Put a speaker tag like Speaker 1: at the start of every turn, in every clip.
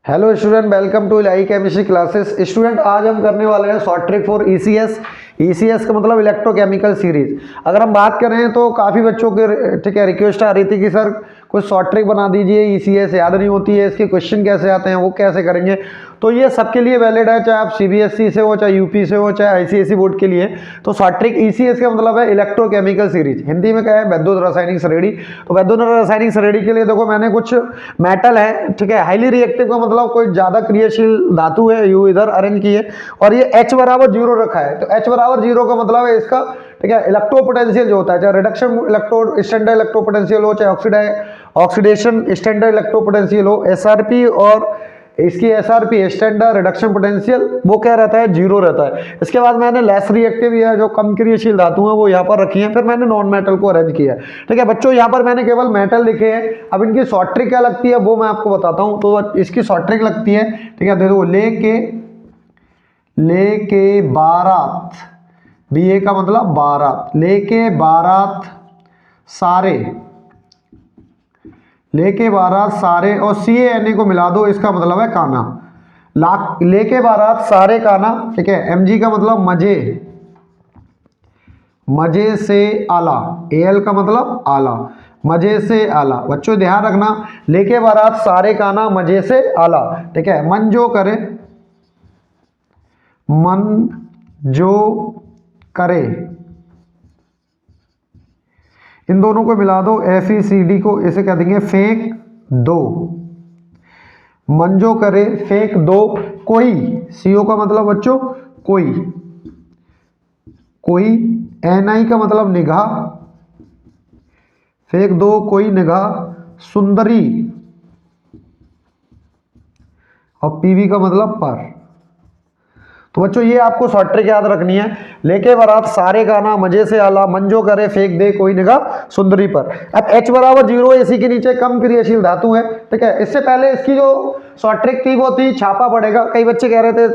Speaker 1: Hello student, welcome to इलाई chemistry classes. Student, आज हम करने वाले हैं short trick for ECS. ECS का मतलब इलेक्ट्रोकेमिकल सीरीज। अगर हम बात करें तो काफ़ी बच्चों के ठीक है रिक्वेस्ट आ रही थी कि सर कुछ शॉर्ट ट्रिक बना दीजिए, ईसीएस याद नहीं होती है, इसके क्वेश्चन कैसे आते हैं, वो कैसे करेंगे। तो ये सबके लिए वैलिड है, चाहे आप सीबीएसई से हो, चाहे यूपी से हो, चाहे आईसीएसई बोर्ड के लिए। तो शॉर्ट ट्रिक ईसीएस का मतलब है इलेक्ट्रोकेमिकल सीरीज, हिंदी में क्या है, वैद्युत रासायनिक श्रेणी। तो वैद्युत रासायनिक श्रेणी के लिए देखो मैंने कुछ मेटल है, ठीक है, हाईली रिएक्टिव का मतलब कोई ज्यादा क्रियाशील धातु है, यू इधर अरेंज की है, और ये H बराबर 0 रखा है। तो H बराबर 0 का मतलब है इसका, ठीक है, इलेक्ट्रो पोटेंशियल जो होता है, चाहे reduction electro standard electro potential हो, चाहे ऑक्सीडेशन स्टैंडर्ड इलेक्ट्रो पोटेंशियल हो, एसआरपी और इसकी एसआरपी स्टैंडर्ड रिडक्शन पोटेंशियल, वो क्या रहता है, 0 रहता है। इसके बाद मैंने लेस रिएक्टिव या जो कम क्रियाशील धातु है वो यहाँ पर रखी है, फिर मैंने नॉन मेटल को अरेंज किया है। ठीक है बच्चों, यहाँ पर मैंने केवल मेटल लिखे हैं। अब इनकी शॉर्ट ट्रिक क्या लगती है वो मैं आपको बताता हूँ। तो इसकी शॉर्ट ट्रिक लगती है, ठीक है, देखो, लेके बारात, बीए का मतलब बारात, लेके बारात सारे और CANA को मिला दो, इसका मतलब है काना। लेके बारात सारे काना, ठीक है। MG का मतलब मजे से आला, AL का मतलब आला, मजे से आला। बच्चों ध्यान रखना, लेके बारात सारे काना मजे से आला, ठीक है। मन जो करे, इन दोनों को मिला दो, FECD को, इसे कह देंगे फेंक दो। मन जो करे फेंक दो कोई, CO का मतलब बच्चों कोई, NI का मतलब निगाह, फेंक दो कोई निगाह सुंदरी, और PV का मतलब पर। तो बच्चों ये आपको शॉर्ट ट्रिक याद रखनी है, लेके बारात सारे गाना मजे से आला, मन जो करे फेंक दे कोई निगाह सुंदरी पर। अब H बराबर 0, इसी के नीचे कम क्रियाशील धातु है, ठीक है। इससे पहले इसकी जो शॉर्ट ट्रिक थी वो थी छापा पड़ेगा। कई बच्चे कह रहे थे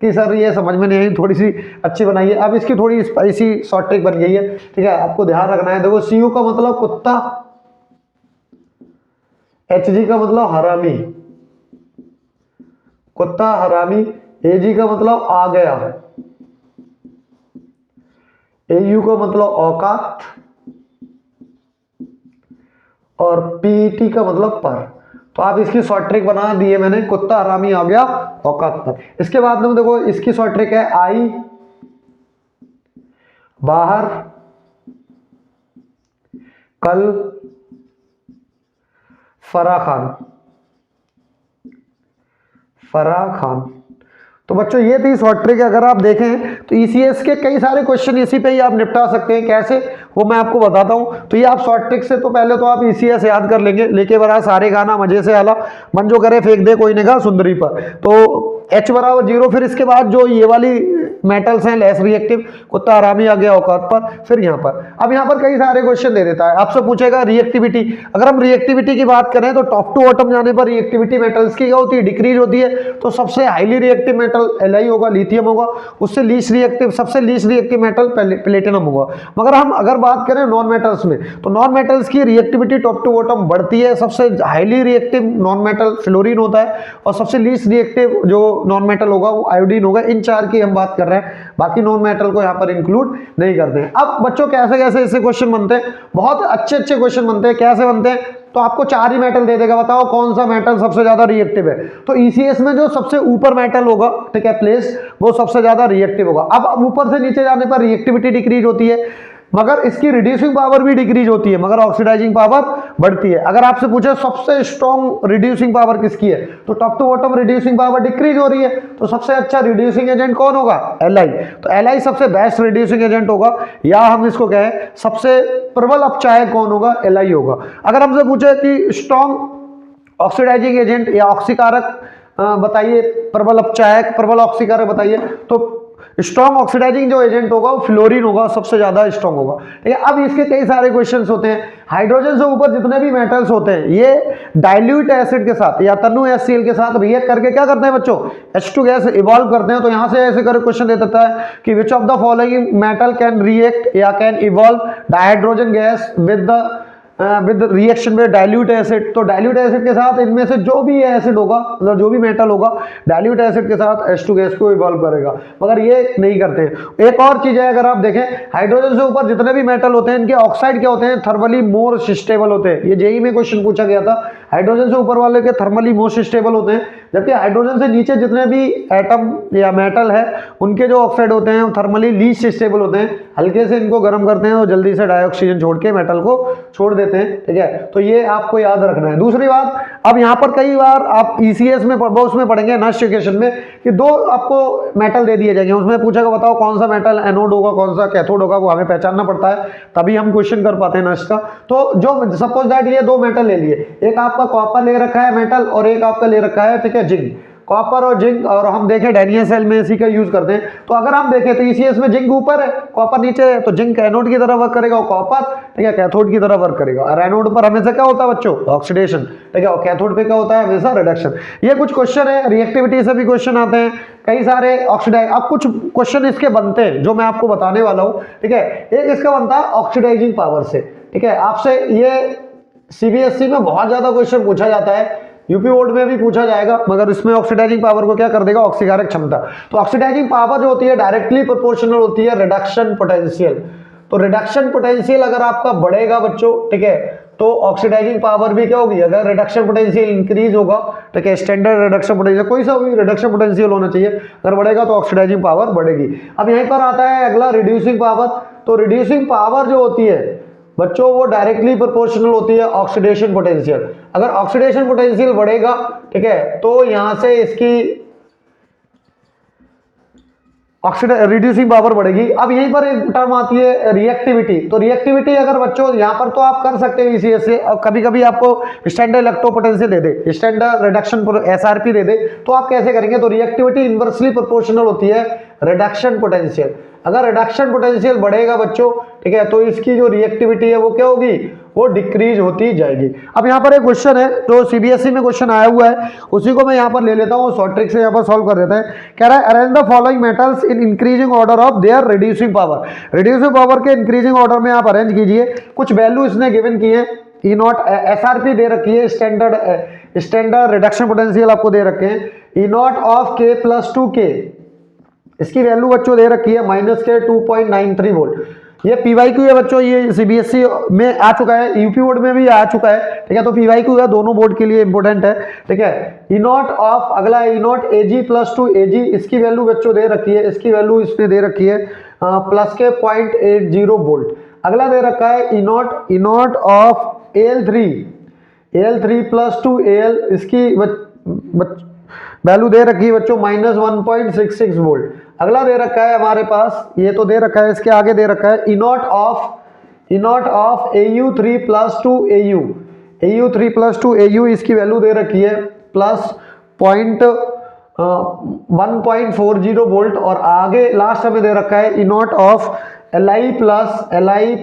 Speaker 1: कि सर ये समझ में नहीं आई, थोड़ी सी अच्छी बनाइए। अब इसकी थोड़ी स्पाइसी शॉर्ट ट्रिक बन गई है, ठीक है, आपको ध्यान रखना है। देखो, CU का मतलब कुत्ता, HG का मतलब हरामी, कुत्ता हरामी, AG का मतलब आ गया, AU का मतलब औकात, और PET का मतलब पर। तो आप इसकी शॉर्ट ट्रिक बना दिए मैंने, कुत्ता हरामी आ गया औकात पर। इसके बाद में देखो इसकी शॉर्ट ट्रिक है, आई बाहर कल फराह खान। तो बच्चों ये थी शॉर्ट ट्रिक। अगर आप देखें तो ईसीएस के कई सारे क्वेश्चन इसी पे ही आप निपटा सकते हैं। कैसे, वो मैं आपको बताता हूं। तो ये आप शॉर्ट ट्रिक से, तो पहले तो आप ईसीएस याद कर लेंगे, लेके बरा सारे गाना मजे से आला, मन जो करे फेंक दे कोई निगाह सुंदरी पर। तो H बराबर 0, फिर इसके बाद जो ये वाली मेटल्स हैं लेस रिएक्टिव, कुत्ता हरामी आ गया औकात पर, फिर यहाँ पर। अब यहाँ पर कई सारे क्वेश्चन दे देता है, आपसे पूछेगा रिएक्टिविटी। अगर हम रिएक्टिविटी की बात करें तो टॉप टू बॉटम जाने पर रिएक्टिविटी मेटल्स की क्या होती है, डिक्रीज होती है। तो सबसे हाईली रिएक्टिव मेटल Li होगा, लिथियम होगा। उससे सबसे लीस्ट रिएक्टिव मेटल प्लेटिनम होगा। मगर हम अगर बात करें नॉन मेटल्स में, तो नॉन मेटल्स की रिएक्टिविटी टॉप टू बॉटम बढ़ती है। सबसे highly reactive non metal fluorine होता है, और सबसे लीस्ट रिएक्टिव जो नॉन मेटल होगा वो आयोडीन होगा। इन चार की हम बात कर रहे हैं, बाकी नॉन मेटल को यहाँ पर इंक्लूड नहीं करते हैं। अब बच्चों कैसे कैसे इससे क्वेश्चन बनते हैं, बहुत अच्छे अच्छे क्वेश्चन बनते हैं। कैसे बनते हैं, तो आपको 4 ही मेटल दे देगा, बताओ कौन सा मेटल सबसे ज्यादा रिएक्टिव है। तो ईसीएस में जो सबसे ऊपर मेटल होगा, ठीक है, प्लेस, वो सबसे ज्यादा रिएक्टिव होगा। अब ऊपर से नीचे जाने पर रिएक्टिविटी डिक्रीज होती है, मगर इसकी रिड्यूसिंग पावर भी डिक्रीज होती है, मगर ऑक्सीडाइजिंग पावर बढ़ती है। अगर आपसे पूछे सबसे स्ट्रॉन्ग रिड्यूसिंग पावर किसकी है, तो top to bottom reducing power decrease हो रही है। तो सबसे अच्छा रिड्यूसिंग एजेंट कौन होगा, Li। तो Li सबसे बेस्ट रिड्यूसिंग एजेंट होगा, या हम इसको कहें सबसे प्रबल अपचायक कौन होगा, Li होगा। अगर हमसे पूछे कि स्ट्रॉन्ग ऑक्सीडाइजिंग एजेंट या ऑक्सीकारक बताइए, प्रबल अपचायक प्रबल ऑक्सीकारक बताइए, तो स्ट्रॉन्ग ऑक्सीडाइजिंग जो एजेंट होगा वो फ्लोरीन होगा, सबसे ज्यादा स्ट्रॉन्ग होगा। ठीक है, अब इसके कई सारे क्वेश्चंस होते हैं। हाइड्रोजन से ऊपर जितने भी मेटल्स होते हैं, ये डाइल्यूट एसिड के साथ या तनु HCl के साथ रिएक्ट करके क्या करते हैं बच्चों, H2 गैस इवॉल्व करते हैं। तो यहां से ऐसे करके क्वेश्चन दे देता है कि which of the following metal can react या can evolve dihydrogen gas with the with reaction में डाइल्यूट एसिड, तो डाइल्यूट एसिड के साथ इनमें से जो भी एसिड होगा, मतलब जो भी मेटल होगा डाइल्यूट एसिड के साथ H2 गैस को इवॉल्व करेगा, मगर ये नहीं करते हैं। एक और चीज है, अगर आप देखें हाइड्रोजन से ऊपर जितने भी मेटल होते हैं इनके ऑक्साइड क्या होते हैं, थर्मली मोर स्टेबल होते हैं। ये जेईई में क्वेश्चन पूछा गया था, हाइड्रोजन से ऊपर वाले के थर्मली मोस्ट स्टेबल होते हैं, जबकि हाइड्रोजन से नीचे जितने भी एटम या मेटल है उनके जो ऑक्साइड होते हैं थर्मली लीस्ट स्टेबल होते हैं। हल्के से इनको गर्म करते हैं और जल्दी से डाइऑक्सीजन छोड़ के मेटल को छोड़ देते हैं, ठीक है। तो ये आपको याद रखना है। दूसरी बात, अब यहाँ पर कई बार आप ईसीएस में उसमें पढ़ेंगे नस्ट इक्वेशन में कि दो आपको मेटल दे दिए जाएंगे, उसमें पूछेगा बताओ कौन सा मेटल एनोड होगा कौन सा कैथोड होगा, वो हमें पहचानना पड़ता है तभी हम क्वेश्चन कर पाते हैं नस्ट का। तो जो सपोज दैट ये दो मेटल ले लिए, एक आपका कॉपर ले रखा है मेटल और एक आपका ले रखा है, ठीक है, जिंक। कॉपर और जिंक, और हम देखें डैनियल सेल में इसी का यूज करते हैं। तो अगर हम देखें तो ईसीएस में जिंक ऊपर है कॉपर नीचे है, तो जिंक एनोड की तरह वर्क करेगा और कॉपर, ठीक है, कैथोड की तरह वर्क करेगा। और एनोड पर हमेशा क्या होता है बच्चों, ऑक्सीडेशन, ठीक है, और कैथोड पे क्या होता है हमेशा रिडक्शन। ये कुछ क्वेश्चन है, रिएक्टिविटी से भी क्वेश्चन आते हैं कई सारे, ऑक्सीडाइज। अब कुछ क्वेश्चन इसके बनते हैं जो मैं आपको बताने वाला हूँ, ठीक है। एक इसका बनता है ऑक्सीडाइजिंग पावर से, ठीक है, आपसे ये सीबीएसई में बहुत ज्यादा क्वेश्चन पूछा जाता है, यूपी बोर्ड में भी पूछा जाएगा, मगर इसमें ऑक्सीडाइजिंग पावर को क्या कर देगा, ऑक्सीकारक क्षमता। तो ऑक्सीडाइजिंग पावर जो होती है डायरेक्टली प्रोपोर्शनल होती है रिडक्शन पोटेंशियल। तो रिडक्शन पोटेंशियल अगर आपका बढ़ेगा बच्चों, ठीक है, तो ऑक्सीडाइजिंग पावर भी क्या होगी, अगर रिडक्शन पोटेंशियल इंक्रीज होगा, ठीक है, स्टैंडर्ड रिडक्शन पोटेंशियल कोई सा भी रिडक्शन पोटेंशियल होना चाहिए, अगर बढ़ेगा तो ऑक्सीडाइजिंग पावर बढ़ेगी। अब यहीं पर आता है अगला रिड्यूसिंग पावर। तो रिड्यूसिंग पावर जो होती है बच्चों वो डायरेक्टली प्रोपोर्शनल होती है ऑक्सीडेशन पोटेंशियल। अगर ऑक्सीडेशन पोटेंशियल बढ़ेगा, ठीक है, तो यहां से इसकी रिड्यूसिंग पावर बढ़ेगी। अब यहीं पर एक टर्म आती है रिएक्टिविटी। तो रिएक्टिविटी अगर बच्चों यहाँ पर तो आप कर सकते हैं ईसीएस से, और कभी कभी आपको स्टैंडर्ड इलेक्ट्रोपोटेंशियल दे दे, स्टैंडर्ड रिडक्शन एसआरपी दे दे, तो आप कैसे करेंगे, तो रिएक्टिविटी इनवर्सली प्रोपोर्शनल होती है रिडक्शन पोटेंशियल। अगर रिडक्शन पोटेंशियल बढ़ेगा बच्चों, ठीक है, तो इसकी जो रिएक्टिविटी है वो क्या होगी, वो डिक्रीज होती जाएगी। अब यहाँ पर एक क्वेश्चन है जो सीबीएसई में क्वेश्चन आया हुआ है, उसी को मैं यहाँ पर ले लेता हूँ, शॉर्ट ट्रिक से यहाँ पर सॉल्व कर देता है। कह रहा है arrange the following metals in increasing order of their reducing power. Reducing power के इंक्रीजिंग ऑर्डर में आप अरेंज कीजिए। कुछ वैल्यू इसने गिवन की है, ई नॉट एसआरपी दे रखी है, स्टैंडर्ड रिडक्शन पोटेंशियल आपको दे रखे हैं, ई नॉट ऑफ के प्लस 2k, इसकी वैल्यू बच्चों दे रखी है माइनस के 2.93 वोल्ट। ये पीवाईक्यू है बच्चों, ये सीबीएसई में आ चुका है, यूपी बोर्ड में भी आ चुका है, ठीक है। तो पीवाईक्यू है, दोनों बोर्ड के लिए इंपॉर्टेंट है, ठीक है। ई नॉट ऑफ, अगला ई नॉट एजी प्लस 2 इसकी वैल्यू बच्चों दे रखी है, इसकी वैल्यू इसमें दे रखी है प्लस के 0.80 वोल्ट। अगला दे रखा है E naught of AL3 plus 2AL, इसकी वैल्यू दे रखी है बच्चों माइनस 1.66 वोल्ट। अगला दे रखा है हमारे पास, ये तो दे रखा है, इसके आगे दे रखा है E naught of AU3 plus 2AU, इसकी वैल्यू दे रखी है प्लस 1.40 वोल्ट। और आगे लास्ट हमें दे रखा है E naught of LI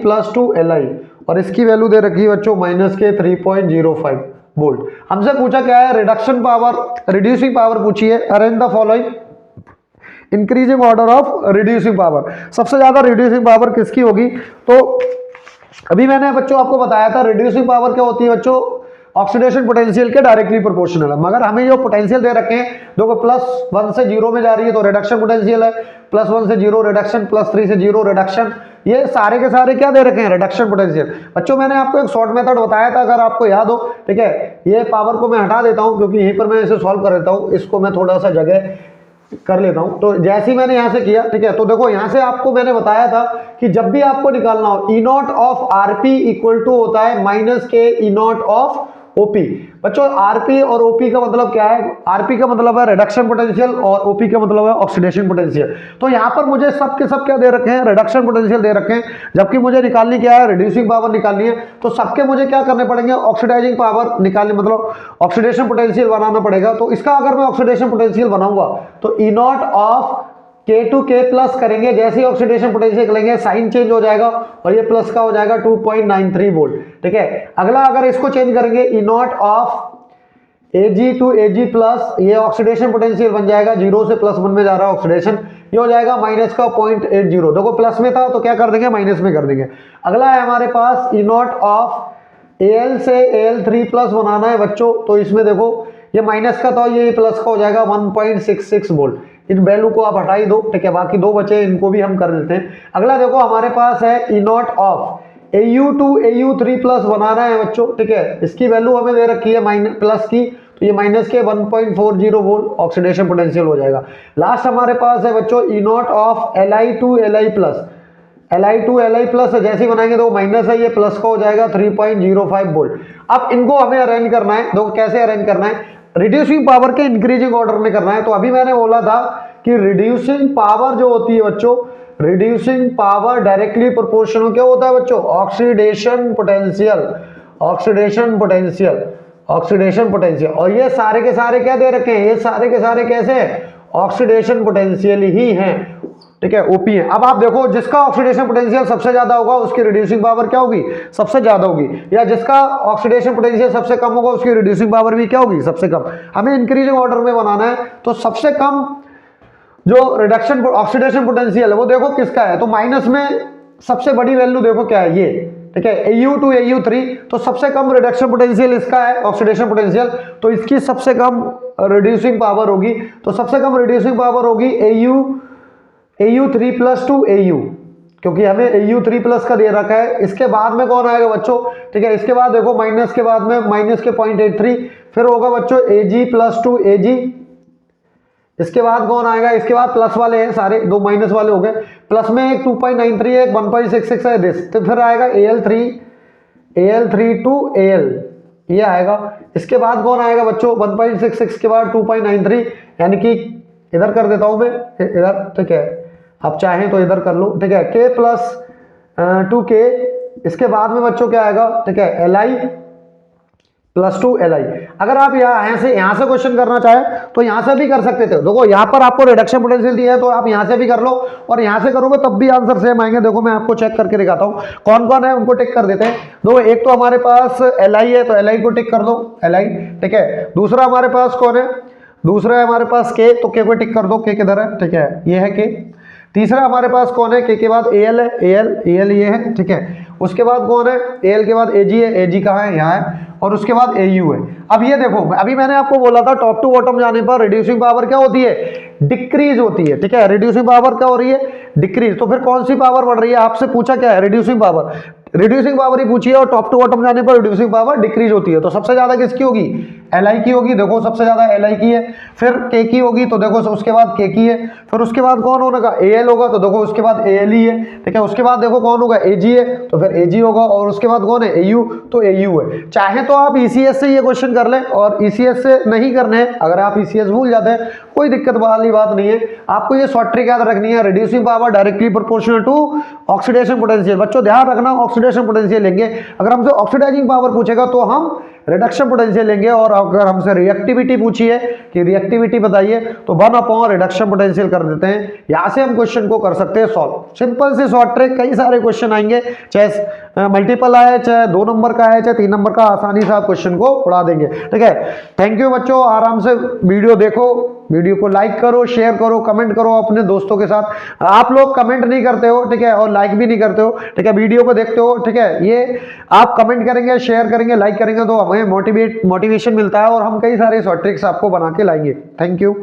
Speaker 1: plus 2LI, और इसकी वैल्यू दे रखी है बच्चों माइनस के 3.05 वोल्ट। हमसे पूछा क्या है, रिडक्शन पावर, रिड्यूसिंग पावर पूछी है। Arrange the following increasing order of reducing power. सबसे ज्यादा रिड्यूसिंग पावर किसकी होगी, तो अभी मैंने बच्चों आपको बताया था रिड्यूसिंग पावर क्या होती है बच्चों, ऑक्सीडेशन पोटेंशियल के डायरेक्टली प्रोपोर्शनल है। मगर हमें जो पोटेंशियल दे रखे हैं, देखो +1 से 0 में जा रही है तो रिडक्शन पोटेंशियल है, +1 से 0 रिडक्शन, +3 से 0 रिडक्शन, ये सारे के सारे क्या दे रखे हैं, रिडक्शन पोटेंशियल। बच्चों मैंने आपको एक शॉर्ट मेथड बताया था, अगर आपको याद हो, ठीक है। ये पावर को मैं हटा देता हूं क्योंकि यहीं पर मैं इसे सॉल्व कर देता हूं, इसको मैं थोड़ा सा जगह कर लेता हूं। तो जैसे ही मैंने यहां से किया, ठीक है, तो देखो यहां से आपको मैंने बताया था कि जब भी आपको निकालना हो, E naught of RP equal to होता है माइनस के ई नॉट ऑफ ओपी। बच्चों आरपी और ओपी का मतलब क्या है, आरपी का मतलब है रिडक्शन पोटेंशियल और ओपी का मतलब है ऑक्सीडेशन पोटेंशियल। तो यहाँ पर मुझे सब के सब क्या दे रखे हैं, रिडक्शन पोटेंशियल दे रखे हैं, जबकि मुझे निकालनी क्या है, रिड्यूसिंग पावर निकालनी है। तो सबके मुझे क्या करने पड़ेंगे, ऑक्सीडाइजिंग पावर निकालनी, मतलब ऑक्सीडेशन पोटेंशियल बनाना पड़ेगा। तो इसका अगर मैं ऑक्सीडेशन पोटेंशियल बनाऊंगा तो ई नॉट ऑफ K2K प्लस करेंगे, जैसे ही ऑक्सीडेशन पोटेंशियल करेंगे साइन चेंज हो जाएगा और ये प्लस का हो जाएगा 2.93 वोल्ट, ठीक है। अगला अगर इसको चेंज करेंगे, E naught of Ag to Ag plus, ये ऑक्सीडेशन पोटेंशियल बन जाएगा, 0 से +1 में जा रहा है ऑक्सीडेशन, ये हो जाएगा माइनस का 0.80। देखो प्लस में था तो क्या कर देंगे, माइनस में कर देंगे। अगला है हमारे पास ई नॉट ऑफ Al से Al3+ बनाना है बच्चों, तो इसमें देखो ये माइनस का था, ये प्लस का हो जाएगा 1.66 वोल्ट। इन वैल्यू को आप हटा ही दो, ठीक है। बाकी दो बचे, इनको भी हम कर लेते हैं। अगला देखो हमारे पास है E nought of Au to Au3+ बनाना है बच्चों, ठीक है। इसकी वैल्यू हमें दे रखी है माइनस प्लस की, तो ये माइनस के 1.40 वोल्ट ऑक्सीडेशन पोटेंशियल हो जाएगा। लास्ट हमारे पास है बच्चों E nought of Li to Li+। Li to Li+ जैसे ही बनाएंगे तो माइनस है, ये प्लस का हो जाएगा 3.05 वोल्ट। अब इनको हमें अरेंज करना है, देखो कैसे अरेंज करना है, रिड्यूसिंग पावर के इंक्रीजिंग ऑर्डर में करना है। तो अभी मैंने बोला था कि रिड्यूसिंग पावर जो होती है बच्चों, रिड्यूसिंग पावर डायरेक्टली प्रोपोर्शनल क्या होता है बच्चों, oxidation potential, oxidation potential, oxidation potential. और ये सारे के सारे क्या दे रखे हैं, ये सारे के सारे कैसे हैं, ऑक्सीडेशन पोटेंशियल ही हैं, ठीक है, ओपी है। अब आप देखो जिसका ऑक्सीडेशन पोटेंशियल सबसे ज्यादा होगा उसकी रिड्यूसिंग पावर क्या होगी, सबसे ज्यादा होगी, या जिसका ऑक्सीडेशन पोटेंशियल सबसे कम होगा उसकी रिड्यूसिंग पावर भी क्या होगी, सबसे कम। हमें इंक्रीजिंग ऑर्डर में बनाना है, तो सबसे कम जो रिडक्शन ऑक्सीडेशन पोटेंशियल है वो देखो किसका है, तो माइनस में सबसे बड़ी वैल्यू देखो क्या है, ये, ठीक है, Au टू Au3, तो सबसे कम रिडक्शन पोटेंशियल इसका है, ऑक्सीडेशन पोटेंशियल, तो इसकी सबसे कम रिड्यूसिंग पावर होगी, तो सबसे कम रिड्यूसिंग पावर होगी Au3+ टू Au, क्योंकि हमें Au3+ का दे रखा है। इसके बाद में कौन आएगा बच्चों, ठीक है, इसके बाद देखो माइनस के बाद में माइनस के 0.83, फिर होगा बच्चों Ag+ टू Ag, इसके बाद कौन आएगा, इसके बाद प्लस वाले हैं सारे, दो माइनस वाले हो गए, प्लस में एक 2.93 है, एक 1.66 है दिस, तो फिर आएगा Al3 टू Al, ये आएगा। इसके बाद कौन आएगा बच्चों, 1.66 के बाद 2.93, यानी कि इधर कर देता हूं मैं, इधर, ठीक है, आप चाहें तो इधर कर लो, ठीक है, K+2K। इसके बाद में बच्चों क्या आएगा, ठीक है, Li+2 Li। अगर आप यहाँ से क्वेश्चन करना चाहे तो यहाँ से भी कर सकते थे। देखो यहाँ पर आपको रिडक्शन पोटेंशियल दिया है, तो आप यहाँ से भी कर लो, और यहाँ से करोगे तब भी आंसर सेम आएंगे। देखो मैं आपको चेक करके दिखाता हूँ कौन कौन है, उनको टिक कर देते हैं। दो, एक तो हमारे पास Li है, तो Li को टिक कर दो, Li, ठीक है। दूसरा हमारे पास कौन है, दूसरा है हमारे पास K, तो K को टिक कर दो, K किधर है, ठीक है, ये है K। तीसरा हमारे पास कौन है, K के बाद Al है, Al ये है, ठीक है। उसके बाद कौन है, Al के बाद Ag है, Ag कहाँ है, यहाँ है, और उसके बाद Au है। अब ये देखो, अभी मैंने आपको बोला था टॉप टू बॉटम जाने पर रिड्यूसिंग पावर क्या होती है, डिक्रीज होती है, ठीक है। रिड्यूसिंग पावर क्या हो रही है, डिक्रीज। तो फिर कौन सी पावर बढ़ रही है, आपसे पूछा क्या है, रिड्यूसिंग पावर, रिड्यूसिंग पावर ही पूछी है, और टॉप टू बॉटम जाने पर रिड्यूसिंग पावर डिक्रीज होती है। तो सबसे ज्यादा किसकी होगी, Li की होगी, देखो सबसे ज्यादा Li की है। फिर K की होगी, तो देखो उसके बाद K की है। फिर उसके बाद कौन होगा, Al होगा, तो देखो उसके बाद Al ही है, ठीक है। उसके बाद देखो कौन होगा, Ag है, तो फिर Ag होगा, और उसके बाद कौन है, Au, तो Au है। चाहे तो आप ECS से ये क्वेश्चन कर लें, और ECS से नहीं करने हैं, अगर आप ECS भूल जाते हैं कोई दिक्कत वाली बात नहीं है। आपको ये शॉर्ट ट्रिक याद रखनी है, reducing power directly proportional to oxidation potential. बच्चों ध्यान रखना, ऑक्सीडेशन पोटेंशियल लेंगे, अगर हमसे ऑक्सीडाइजिंग पावर पूछेगा तो हम रिडक्शन पोटेंशियल लेंगे, और अगर हमसे रिएक्टिविटी पूछी है कि रिएक्टिविटी बताइए, तो 1 रिडक्शन पोटेंशियल कर देते हैं। यहां से हम क्वेश्चन को कर सकते हैं सॉल्व, सिंपल से शॉर्ट ट्रिक। कई सारे क्वेश्चन आएंगे, चाहे मल्टीपल आए, चाहे 2 नंबर का आए, चाहे 3 नंबर का, आसानी से आप क्वेश्चन को उड़ा देंगे, ठीक है। थैंक यू बच्चों, आराम से वीडियो देखो, वीडियो को लाइक करो, शेयर करो, कमेंट करो अपने दोस्तों के साथ। आप लोग कमेंट नहीं करते हो, ठीक है, और लाइक भी नहीं करते हो, ठीक है, वीडियो को देखते हो, ठीक है। ये आप कमेंट करेंगे, शेयर करेंगे, लाइक करेंगे, तो हमें मोटिवेशन मिलता है, और हम कई सारे शॉर्ट ट्रिक्स आपको बना के लाएंगे। Thank you.